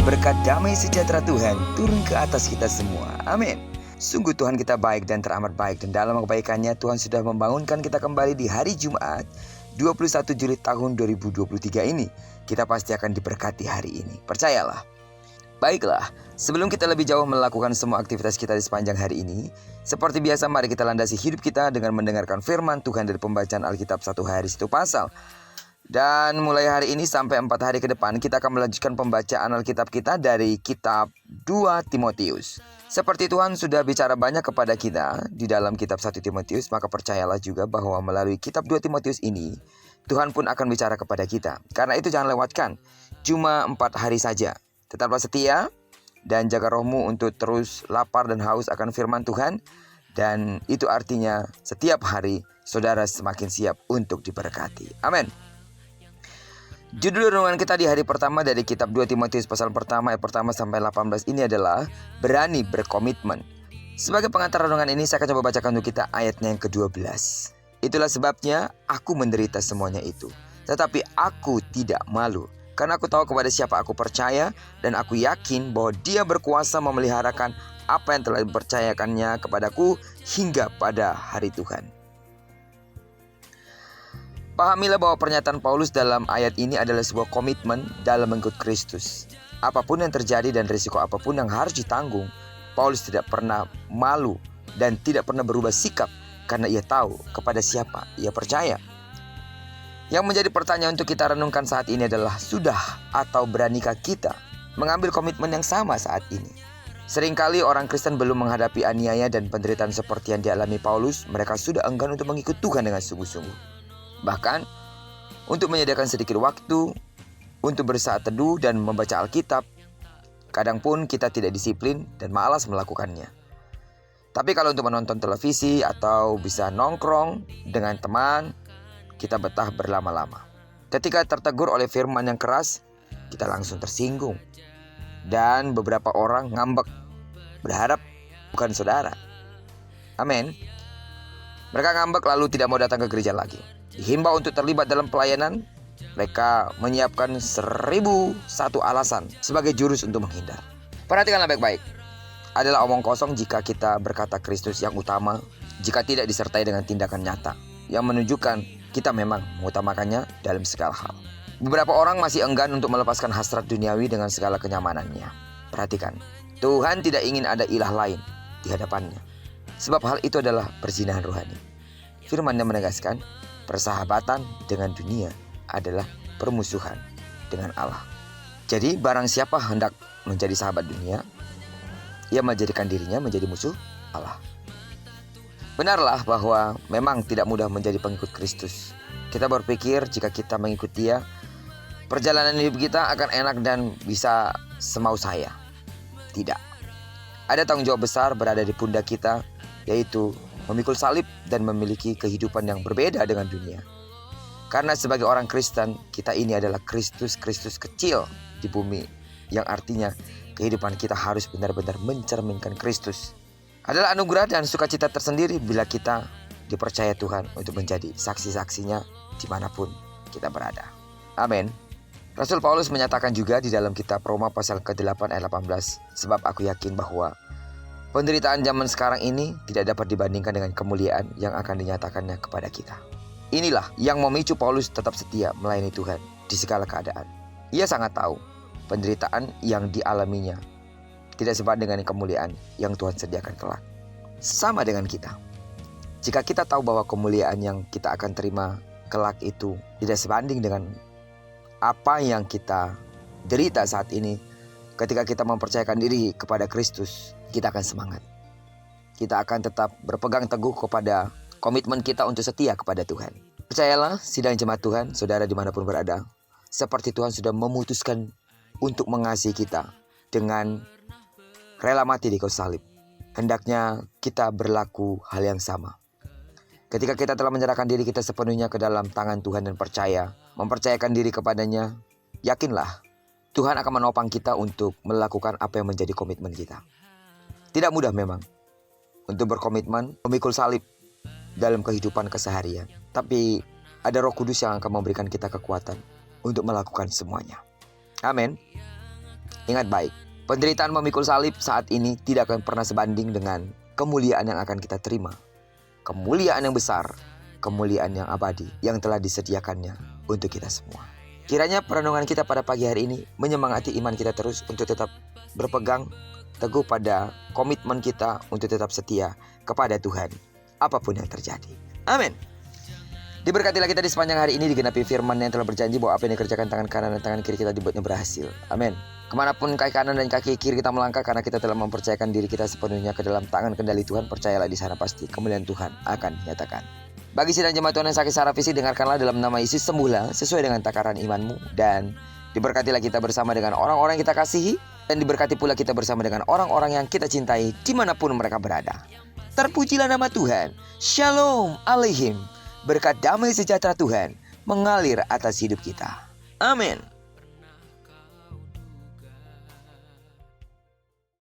Berkat damai sejahtera Tuhan turun ke atas kita semua. Amin. Sungguh Tuhan kita baik dan teramat baik. Dan dalam kebaikannya Tuhan sudah membangunkan kita kembali di hari Jumat 21 Juli tahun 2023 ini. Kita pasti akan diberkati hari ini. Percayalah. Baiklah, sebelum kita lebih jauh melakukan semua aktivitas kita di sepanjang hari ini, seperti biasa mari kita landasi hidup kita dengan mendengarkan firman Tuhan dari pembacaan Alkitab 1 hari 1 pasal. Dan mulai hari ini sampai 4 hari ke depan kita akan melanjutkan pembacaan Alkitab kita dari kitab 2 Timotius. Seperti Tuhan sudah bicara banyak kepada kita di dalam kitab 1 Timotius, maka percayalah juga bahwa melalui kitab 2 Timotius ini Tuhan pun akan bicara kepada kita. Karena itu jangan lewatkan, cuma 4 hari saja. Tetaplah setia dan jaga rohmu untuk terus lapar dan haus akan firman Tuhan. Dan itu artinya setiap hari saudara semakin siap untuk diberkati. Amin. Judul renungan kita di hari pertama dari kitab 2 Timotius pasal pertama ayat pertama sampai 18 ini adalah berani berkomitmen. Sebagai pengantar renungan ini saya akan coba bacakan untuk kita ayatnya yang ke-12. Itulah sebabnya aku menderita semuanya itu, tetapi aku tidak malu, karena aku tahu kepada siapa aku percaya dan aku yakin bahwa Dia berkuasa memeliharakan apa yang telah dipercayakannya kepadaku hingga pada hari Tuhan. Pahamilah bahwa pernyataan Paulus dalam ayat ini adalah sebuah komitmen dalam mengikut Kristus. Apapun yang terjadi dan risiko apapun yang harus ditanggung, Paulus tidak pernah malu dan tidak pernah berubah sikap karena ia tahu kepada siapa ia percaya. Yang menjadi pertanyaan untuk kita renungkan saat ini adalah, sudah atau beranikah kita mengambil komitmen yang sama saat ini? Seringkali orang Kristen belum menghadapi aniaya dan penderitaan seperti yang dialami Paulus. Mereka sudah enggan untuk mengikut Tuhan dengan sungguh-sungguh. Bahkan untuk menyediakan sedikit waktu untuk bersaat teduh dan membaca Alkitab, kadang pun kita tidak disiplin dan malas melakukannya. Tapi kalau untuk menonton televisi atau bisa nongkrong dengan teman, kita betah berlama-lama. Ketika tertegur oleh firman yang keras, kita langsung tersinggung. Dan beberapa orang ngambek, berharap bukan saudara. Amin. Mereka ngambek lalu tidak mau datang ke gereja lagi. Dihimbau untuk terlibat dalam pelayanan, mereka menyiapkan 1001 alasan sebagai jurus untuk menghindar. Perhatikanlah baik-baik. Adalah omong kosong jika kita berkata Kristus yang utama, jika tidak disertai dengan tindakan nyata yang menunjukkan kita memang mengutamakannya dalam segala hal. Beberapa orang masih enggan untuk melepaskan hasrat duniawi dengan segala kenyamanannya. Perhatikan, Tuhan tidak ingin ada ilah lain di hadapannya, sebab hal itu adalah perzinahan rohani. Firman-Nya menegaskan, persahabatan dengan dunia adalah permusuhan dengan Allah. Jadi barang siapa hendak menjadi sahabat dunia, ia menjadikan dirinya menjadi musuh Allah. Benarlah bahwa memang tidak mudah menjadi pengikut Kristus. Kita berpikir jika kita mengikut Dia, perjalanan hidup kita akan enak dan bisa semau saya. Tidak. Ada tanggung jawab besar berada di pundak kita, yaitu memikul salib dan memiliki kehidupan yang berbeda dengan dunia. Karena sebagai orang Kristen, kita ini adalah Kristus kecil di bumi, yang artinya kehidupan kita harus benar-benar mencerminkan Kristus. Adalah anugerah dan sukacita tersendiri bila kita dipercaya Tuhan untuk menjadi saksi-saksinya dimanapun kita berada. Amin. Rasul Paulus menyatakan juga di dalam kitab Roma pasal ke-8 ayat 18, sebab aku yakin bahwa penderitaan zaman sekarang ini tidak dapat dibandingkan dengan kemuliaan yang akan dinyatakannya kepada kita. Inilah yang memicu Paulus tetap setia melayani Tuhan di segala keadaan. Ia sangat tahu penderitaan yang dialaminya tidak sebanding dengan kemuliaan yang Tuhan sediakan kelak. Sama dengan kita. Jika kita tahu bahwa kemuliaan yang kita akan terima kelak itu tidak sebanding dengan apa yang kita derita saat ini, ketika kita mempercayakan diri kepada Kristus, kita akan semangat. Kita akan tetap berpegang teguh kepada komitmen kita untuk setia kepada Tuhan. Percayalah, sidang jemaat Tuhan, saudara dimanapun berada, seperti Tuhan sudah memutuskan untuk mengasihi kita dengan rela mati di kayu salib. Hendaknya kita berlaku hal yang sama. Ketika kita telah menyerahkan diri kita sepenuhnya ke dalam tangan Tuhan dan mempercayakan diri kepadanya, yakinlah Tuhan akan menopang kita untuk melakukan apa yang menjadi komitmen kita. Tidak mudah memang untuk berkomitmen memikul salib dalam kehidupan keseharian. Tapi ada Roh Kudus yang akan memberikan kita kekuatan untuk melakukan semuanya. Amin. Ingat baik, penderitaan memikul salib saat ini tidak akan pernah sebanding dengan kemuliaan yang akan kita terima. Kemuliaan yang besar, kemuliaan yang abadi yang telah disediakannya untuk kita semua. Kiranya perenungan kita pada pagi hari ini menyemangati iman kita terus untuk tetap berpegang teguh pada komitmen kita untuk tetap setia kepada Tuhan apapun yang terjadi. Amin. Diberkatilah kita di sepanjang hari ini, digenapi firman yang telah berjanji bahwa apa yang dikerjakan tangan kanan dan tangan kiri kita dibuatnya berhasil. Amin. Kemanapun kaki kanan dan kaki kiri kita melangkah, karena kita telah mempercayakan diri kita sepenuhnya ke dalam tangan kendali Tuhan, percayalah di sana pasti kemuliaan Tuhan akan dinyatakan. Bagi sidang jemaat Tuhan yang sakit secara fisik, dengarkanlah dalam nama Yesus, sembuhlah sesuai dengan takaran imanmu. Dan diberkatilah kita bersama dengan orang-orang yang kita kasihi, dan diberkati pula kita bersama dengan orang-orang yang kita cintai dimanapun mereka berada. Terpujilah nama Tuhan. Shalom Aleihim. Berkat damai sejahtera Tuhan mengalir atas hidup kita. Amin.